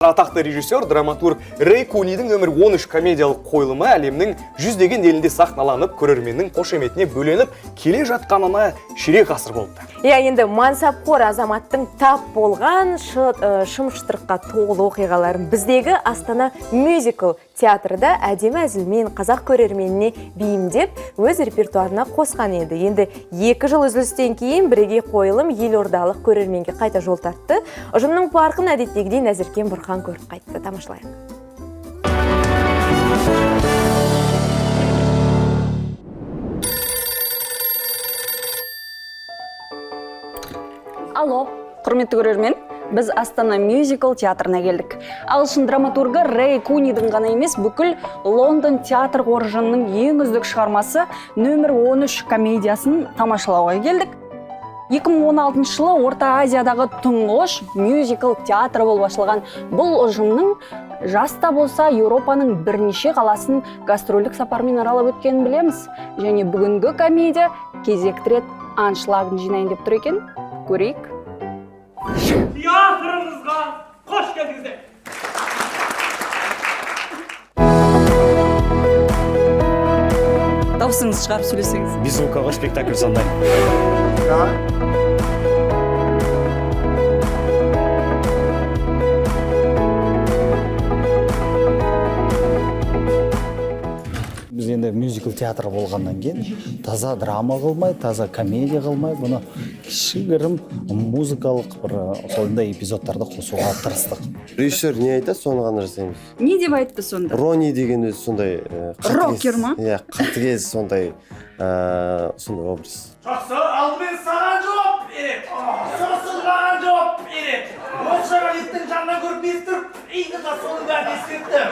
Атақты режиссер, драматург Рэй Кунидің өмір 13 комедиялық қойылымы әлемнің жүздеген елінде сахналанып, көрерменнің қошеметіне бөленіп, келе жатқанына ширек ғасыр болды. Енді мансапқор азаматтың тап болған шым-шытырыққа толы оқиғаларын біздегі Астана мюзикл театрда әдемі әзілмен қазақ көрерменіне бейімдеп, өз репертуарына қосқан еді. Енді 2 жыл үзілістен кейін бірегей қойылым елордалық көрерменге қайта жол тартты. Ұжымның парқын әдеттегідей Нәзіркен Бұрхан көріп қайтты. Тамашалайық. Алло, құрметті көрермен, біз Астана мюзикл театрына келдік. Ағылшын драматургы Рэй Кунидің ғана емес, бүкіл Лондон театр қоржынының ең үздік шығармасы нөмір 13 комедиясын тамашалауға келдік. 2016 жылы Орта Азиядағы тұңғыш мюзикл театры болып ашылған бұл ұжымның жаста болса Еуропаның бірнеше қаласын гастрольдік сапармен аралап өткенін білеміз. Және бүгінгі комедия кезекті рет аншлагын жинайын деп тұр екен. Көрейік. Театрымызға қош келдіңіздер. Дауысыңыз шығарып сөйлесеңіз. Беззвуковой спектакль сондай. Біз енді мюзикл театр болғаннан кейін таза драма қылмай, таза комедия қылмай, бұны кішігірім музыкалық бір сондай эпизодтарды қосуға тырыстық. Режиссер не айтады, соны ғана жасаймыз. Не деп айтты сонда? Рони деген өзі сондай Рокер ма? Иә, қатыгез сондай образ. Жақсы, алдымен саған жауап береді. Сосын маған жауап береді. Оншаға еттің жанынан көріп естіріп, иығыға соның бәрін ескертті.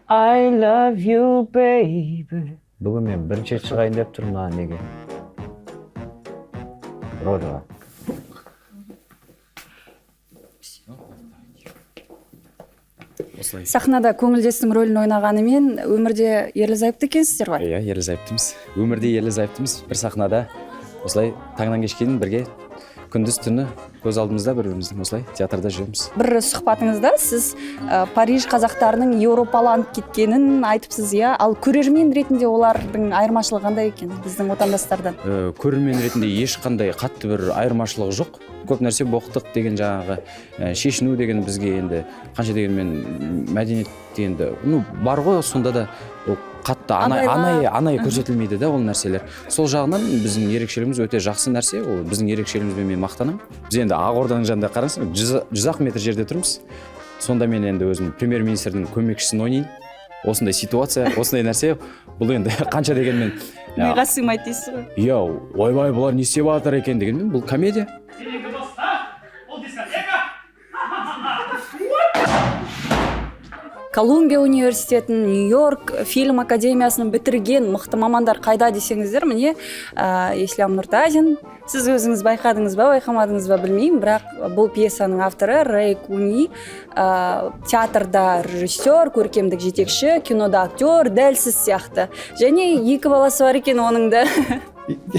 I love you, baby. Бүгін мен бірінші шығайын деп тұрмын, неге? Родыға. Сахнада көңілдестің рөлін ойнағанымен өмірде ерлі-зайыпты екенсіздер ғой? Иә, ерлі-зайыптымыз. Өмірде ерлі-зайыптымыз. Бір сахнада осылай таңнан кешкен бірге күндіз түні көз алдымызда бір-біріміздің осылай театрда жүреміз. Бір сұхбатыңызда сіз Париж қазақтарының еуропаланып кеткенін айтыпсыз, иә? Ал көрермен ретінде олардың айырмашылығы қандай екен біздің отандастардан? Көрермен ретінде ешқандай қатты бір айырмашылығы жоқ. Көп нәрсе боқтық деген жаңағы шешіну деген бізге енді қанша дегенмен мәдениет дегенді бар ғой, сонда да қатты анайы көрсетілмейді да ол нәрселер. Сол жағынан біздің ерекшелігіміз өте жақсы нәрсе, ол біздің ерекшелігімізбен мен мақтанамын. Біз енді Ақорданың жанында қараңыз, 100 метр жерде тұрмыз. Сонда мен енді өзім премьер-министрдің көмекшісін ойнайын. Осындай ситуация, осындай нәрсе, бұл енді қанша дегенмен Миға сыймайды дейсіз ғой? Иә, ойбай, бұлар не істеп жатыр екен дегенмен, бұл комедия. Колумбия университетін, Нью-Йорк фильм академиясын бітірген мықты мамандар қайда десеңіздер, міне Ислам Нұртазин. Сіз өзіңіз байқадыңыз ба, байқамадыңыз ба білмеймін, бірақ бұл пьесаның авторы Рэй Куни, театрда режиссер, көркемдік жетекші, кинода актер, дәл сіз сияқты. Және 2 баласы бар екен оның да.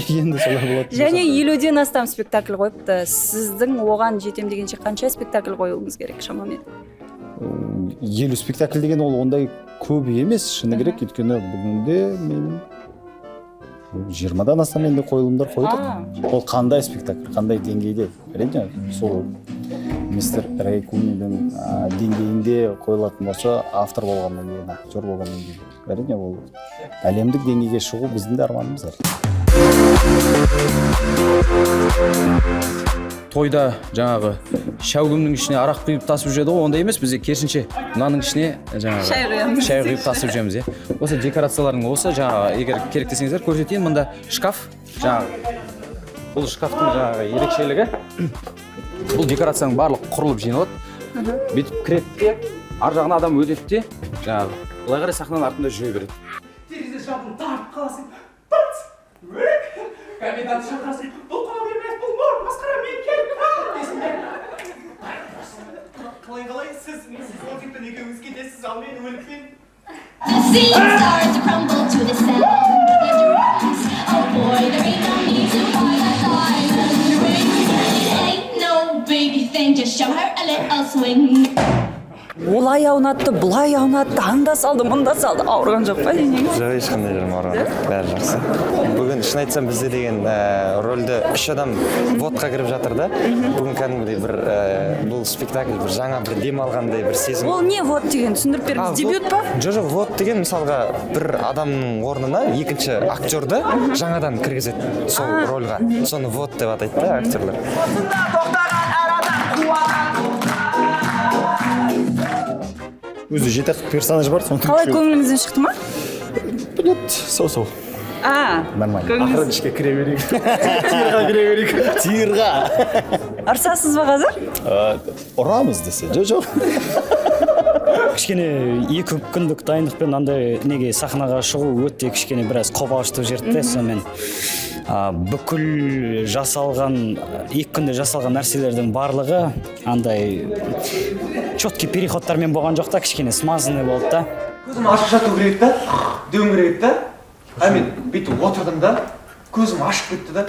Енді солай болады. Және 50-ден астам спектакль қойыпты. Сіздің оған жетем дегенше қанша спектакль қоюыңыз керек шамамен? 50 спектакль деген ол ондай көп емес, шыны керек, өйткені бүгінде мен 20-дан астам енді қойылымдар қойдық. Ол қандай спектакль, қандай деңгейде? Әрине, сол мистер Рэй Кунидің деңгейінде қойылатын болса, автор болғаннан кейін, актер болғаннан кейін. Әрине, ол әлемдік деңгейге шығу біздің де арманымыз. Тойда жаңағы шәугімнің ішіне арақ құйып тасып жүреді ғой, ондай емес, бізде керісінше мынаның ішіне жаңағы шай құйып тасып жүреміз, иә. Осы декорациялардың осы жаңағы егер керек десеңіздер көрсетейін, мында шкаф, жаңағы бұл шкафтың жаңағы ерекшелігі. Бұл декорацияның барлық құрылып жиналады. Бүйтіп кіреді де, ар жағына адам өтеді де, жаңағы былай қарай сахнаның артында жүре береді. Терезе жабын тарып қаласың. Комендант шақырасың. Бұл қонақ емес, бұл мор, масқара, мен келдім. Қалай, сіз Олжикпен екеуіңіз кетесіз, ал мен өлікпен. The scene starts to crumble to the sound of the drums. Oh boy, there ain't no need to buy that diamond ring. It ain't no big thing, just show her a little I'll swing. Олай аунатты, былай аунатты, анда салды, мында салды. Ауырған жоқ па денеңіз? Жоқ, ешқандай жерім ауырған. Бәрі жақсы. Бүгін шын айтсам бізде деген рөлді 3 адам водқа кіріп жатыр да. Бүгін кәдімгідей бір бұл спектакль бір жаңа бір дем алғандай бір сезім. Ол не вот деген түсіндіріп беріңіз, дебют па? Жоқ, вот деген мысалға бір адамның орнына екінші актерді жаңадан кіргізеді сол рольға. Соны вот деп атайды да актерлер. өзі жетек персонаж бар, соны Қалай көңіліңізден шықты ма? сол. Нормально. Ақырын ішке кіре берейік. Тиырға кіре берейік. Тиырға. Ұрсасыз ба қазір? Ұрамыз десе, жоқ. Кішкене 2 күндік дайындықпен андай неге сахнаға шығу өте кішкене біраз қобалжытып жіберді. Сонымен бүкіл жасалған 2 күнде жасалған нәрселердің барлығы андай четкий переходтармен болған жоқ та, кішкене смазанный болды да. Көзім ашық жату керек та, дөң керек та. Мен бүйтіп отырдым да, көзім ашып кетті да.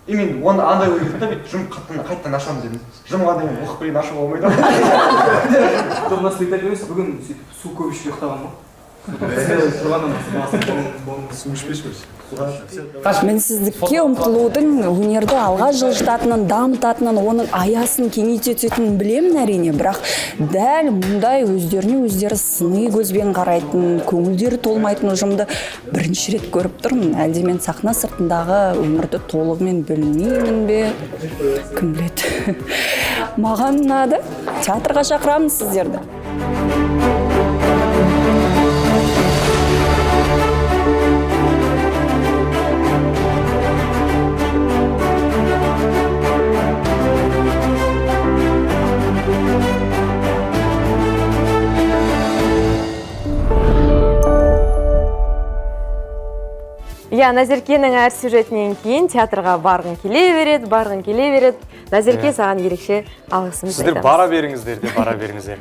Мен оны андай ой келді да, бүйтіп қайттан ашамын дедім. Жұмғаннан кейін оқып берейін, ашуға болмайды. Мына спектакль емес, бүгін сөйтіп су көп ішіп ұйықтаған ба? Су ішпешпіз. Мінсіздікке ұмтылудың өнерді алға жылжытатынын, дамытатынын, оның аясын кеңейте түсетінін білемін әрине, бірақ дәл мұндай өздеріне өздері сыни көзбен қарайтын, көңілдері толмайтын ұжымды бірінші рет көріп тұрмын. Әлде мен сахна сыртындағы өмірді толығымен білмеймін бе? Кім біледі? Маған ұнады. Театрға шақырамын сіздерді. Назеркенің әр сюжетінен кейін театрға барғың келе береді. Назерке, саған ерекше алғысымызды айтамыз. Сіздер бара беріңіздер де, бара беріңіздер.